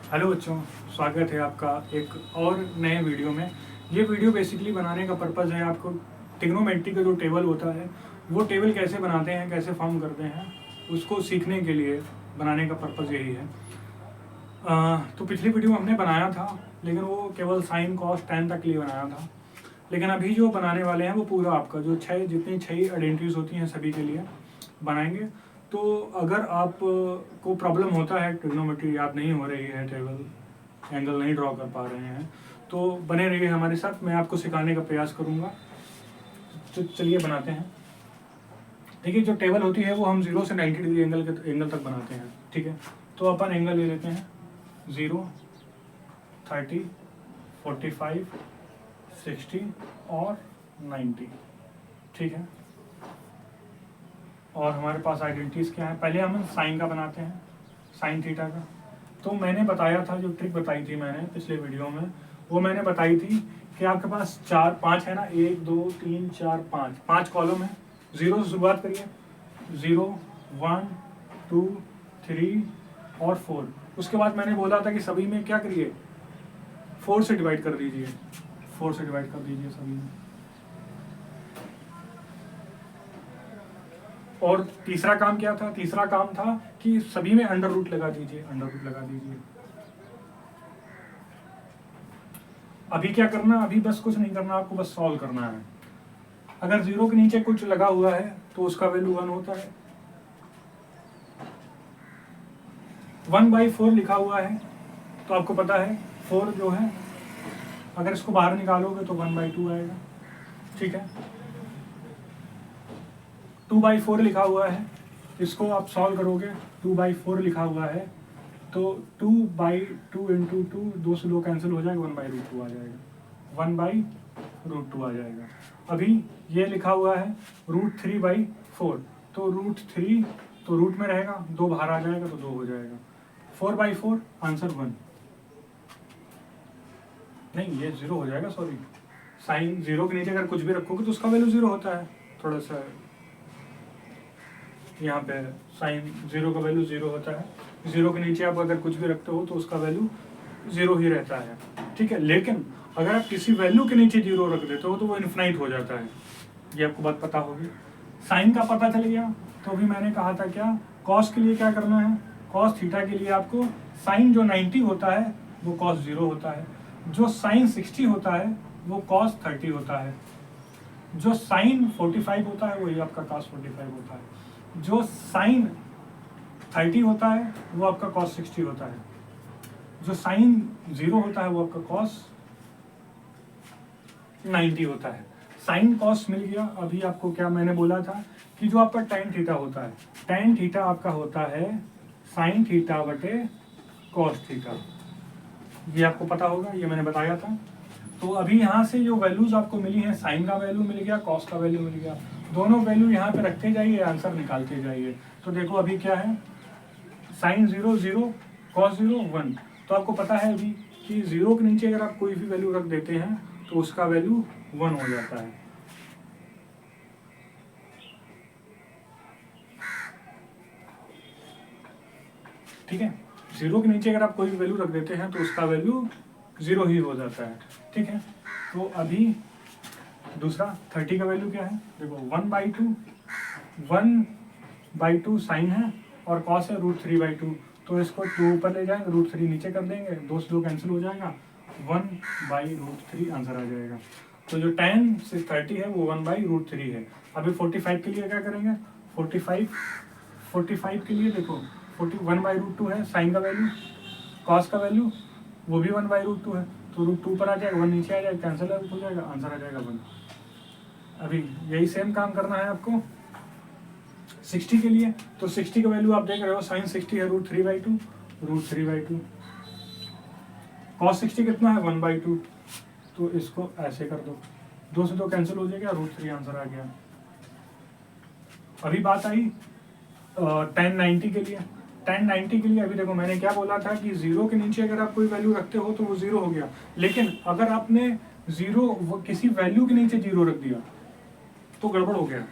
Hello बच्चों, स्वागत है आपका एक और नए वीडियो में। ये वीडियो बेसिकली बनाने का पर्पज़ है आपको ट्रिग्नोमेट्री का जो टेबल होता है वो टेबल कैसे बनाते हैं, कैसे फॉर्म करते हैं, उसको सीखने के लिए बनाने का पर्पज़ यही है। तो पिछली वीडियो हमने बनाया था, लेकिन वो केवल साइन कॉस टेन तक के लिए बनाया था। लेकिन अभी जो बनाने वाले हैं वो पूरा आपका जो जितनी 6 आइडेंटिटीज होती हैं सभी के लिए बनाएंगे। तो अगर आप को प्रॉब्लम होता है, ट्रिग्नोमेट्री याद नहीं हो रही है, टेबल एंगल नहीं ड्रॉ कर पा रहे हैं, तो बने रहिए हमारे साथ, मैं आपको सिखाने का प्रयास करूँगा। तो चलिए बनाते हैं। देखिए, जो टेबल होती है वो हम 0 से 90 डिग्री एंगल तक बनाते हैं। ठीक है, तो अपन एंगल ले लेते हैं 0, 30, 45, 60 और 90। ठीक है, और हमारे पास आइडेंटिटीज क्या है। पहले हम साइन का बनाते हैं, साइन थीटा का। तो मैंने बताया था, जो ट्रिक बताई थी मैंने पिछले वीडियो में, वो मैंने बताई थी कि आपके पास 4-5 है ना, 1 2 3 4 5 कॉलम है। 0 से शुरुआत करिए, 0 1 2 3 और 4। उसके बाद मैंने बोला था कि सभी में क्या करिए, 4 से डिवाइड कर दीजिए, 4 से डिवाइड कर दीजिए सभी में। और तीसरा काम क्या था, तीसरा काम था कि सभी में अंडर रूट लगा दीजिए, अंडर रूट लगा दीजिए। अभी क्या करना, अभी बस कुछ नहीं करना, आपको बस सॉल्व करना है। अगर 0 के नीचे कुछ लगा हुआ है तो उसका वैल्यू 1 होता है। 1/4 लिखा हुआ है तो आपको पता है 4 जो है, अगर इसको बाहर निकालोगे तो 1/2 आएगा। ठीक है, 2/4 लिखा हुआ है, इसको आप सॉल्व करोगे, 2/4 लिखा हुआ है तो 2/2 इंटू 2, 2 से 2 कैंसिल हो जाएगा, 1/√2 आ जाएगा, 1/√2 आ जाएगा। अभी ये लिखा हुआ है √3/4, तो √3 तो रूट में रहेगा, 2 बाहर आ जाएगा तो 2 हो जाएगा। 4/4 आंसर 1, नहीं ये 0 हो जाएगा, सॉरी। साइन 0 के नीचे अगर कुछ भी रखोगे तो उसका वैल्यू 0 होता है। थोड़ा सा यहाँ पे साइन 0 का वैल्यू 0 होता है। 0 के नीचे आप अगर कुछ भी रखते हो तो उसका वैल्यू 0 ही रहता है। ठीक है, लेकिन अगर आप किसी वैल्यू के नीचे 0 रख देते हो तो वो इन्फिनाइट हो जाता है, ये आपको बात पता होगी। साइन का पता चल गया, तो अभी मैंने कहा था क्या, कॉस के लिए क्या करना है, कॉस थीटा के लिए आपको साइन जो 90 होता है वो कॉस 0 होता है, जो साइन 60 होता है वो कॉस 30 होता है, जो साइन 45 होता है वही आपका कॉस 45 होता है, जो साइन 30 होता है वो आपका कॉस 60 होता है, जो साइन 0 होता है वो आपका कॉस 90 होता है। साइन कॉस मिल गया। अभी आपको क्या मैंने बोला था कि जो आपका tan थीटा होता है, tan थीटा आपका होता है साइन थीटा बटे कॉस थीटा, ये आपको पता होगा, ये मैंने बताया था। तो अभी यहाँ से जो वैल्यूज आपको मिली हैं, साइन का वैल्यू मिल गया, कॉस का वैल्यू मिल गया, दोनों वैल्यू यहाँ पे रखते जाइए, आंसर निकालते जाइए। तो देखो अभी क्या है, साइन 0 0, कॉस 0 1। तो आपको पता है अभी कि 0 के नीचे अगर आप कोई भी वैल्यू रख देते हैं तो उसका वैल्यू 1 हो जाता है। ठीक है, 0 के नीचे अगर आप कोई भी वैल्यू रख देते हैं तो उसका वैल्यू 0 ही हो जाता है। ठीक है, तो अभी दूसरा 30 का वैल्यू क्या है, देखो 1/2, 1/2 साइन है और कॉस है √3/2, तो इसको 2 ऊपर ले जाएंगे, √3 नीचे कर देंगे, 2 से 2 कैंसिल हो जाएगा, 1/√3 आंसर आ जाएगा। तो जो tan से 30 है वो 1/√3 है। अभी 45 के लिए क्या करेंगे, 45 के लिए देखो 1/√2 है साइन का वैल्यू, कॉस का वैल्यू वो भी 1/√2 है, तो √2 पर आ जाएगा, 1 नीचे आ जाएगा, कैंसिल हो जाएगा, आंसर आ जाएगा 1। अभी यही सेम काम करना है आपको 60 के लिए। तो 60 का वैल्यू आप देख रहे हो, साइन 60 है √3/2, कॉस 60 कितना है 1/2, तो इसको ऐसे कर दो, 2 से 2 कैंसिल हो जाएगा, √3 आंसर आ गया। अभी बात आई tan 90 के लिए। tan 90 के लिए अभी देखो मैंने क्या बोला था कि 0 के नीचे अगर आप कोई वैल्यू रखते हो तो वो 0 हो गया, लेकिन अगर आपने 0 किसी वैल्यू के नीचे 0 रख दिया तो गड़बड़ हो गया।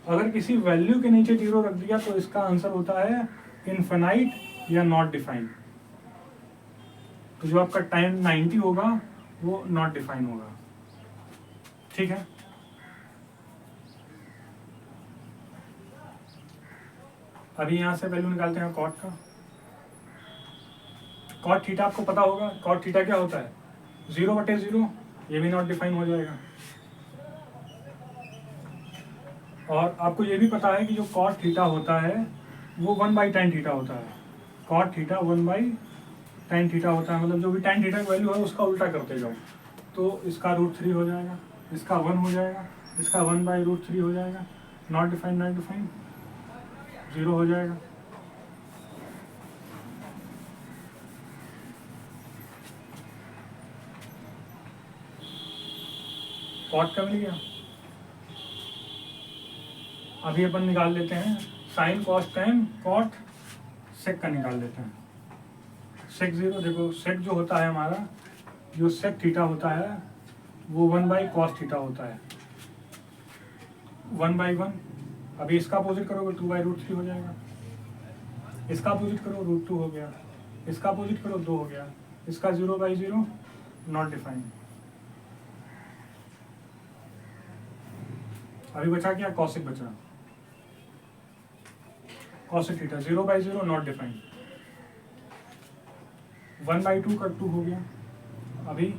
अगर किसी वैल्यू के नीचे 0 रख दिया तो इसका आंसर होता है इनफिनाइट या नॉट डिफाइंड। तो जो आपका tan 90 होगा वो नॉट डिफाइन होगा। ठीक है, अभी यहाँ से वैल्यू निकालते हैं कॉट का। कॉट थीटा आपको पता होगा, कॉट थीटा क्या होता है 0/0, ये भी नॉट डिफाइन हो जाएगा। और आपको ये भी पता है कि जो कॉट थीटा होता है वो 1/tan थीटा होता है। कॉट थीटा 1/tan थीटा होता है, मतलब जो भी tan थीटा की वैल्यू है उसका उल्टा करते जाओ, तो इसका √3 हो जाएगा, इसका 1 हो जाएगा, इसका 1/√3 हो जाएगा, नॉट डिफाइन 0 हो जाएगा। कॉट का मिल गया। अभी अपन निकाल लेते हैं sine cos tan cot sec का निकाल लेते हैं। सेक 0, देखो सेक जो होता है हमारा, जो सेक थीटा होता है वो 1/cos थीटा होता है, 1/1। अभी इसका अपोजिट करोगे 2/√3 हो जाएगा, इसका अपोजिट करो √2 हो गया, इसका अपोजिट करो 2 हो गया, इसका 0/0 नॉट डिफाइन। अभी बचा क्या, कॉसिक बचा, कॉसिक थीटा 0/0 नॉट डिफाइन, 1/2 का 2 हो गया, अभी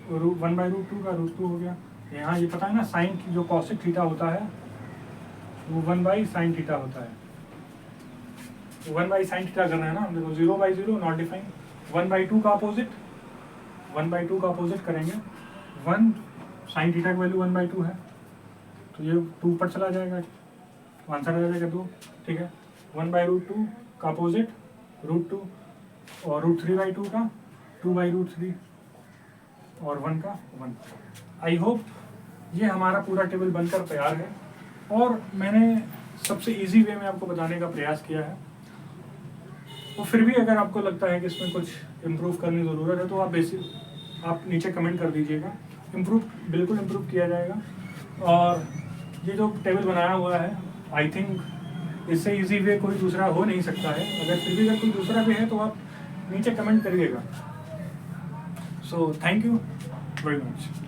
1/√2 का √2 हो गया। यहाँ ये पता है ना साइन की जो कॉसिक थीटा होता है वो 1/sin थीटा होता है, 1/sin थीटा कर रहे हैं ना हम, देखो 0/0 नॉट डिफाइन, 1/2 का अपोजिट, 1/2 का अपोजिट करेंगे, 1 sin थीटा की वैल्यू 1/2 है, तो ये 2 पर चला जाएगा, आंसर आ जाएगा 2। ठीक है, 1/√2 का अपोजिट √2 और √3/2 का 2/√3 और 1 का 1। आई होप ये हमारा पूरा टेबल बनकर तैयार है और मैंने सबसे इजी वे में आपको बताने का प्रयास किया है। तो फिर भी अगर आपको लगता है कि इसमें कुछ इम्प्रूव करने की ज़रूरत है तो आप नीचे कमेंट कर दीजिएगा, बिल्कुल इम्प्रूव किया जाएगा। और ये जो टेबल बनाया हुआ है आई थिंक इससे इजी वे कोई दूसरा हो नहीं सकता है, अगर कोई दूसरा वे है तो आप नीचे कमेंट करिएगा। So thank you very much.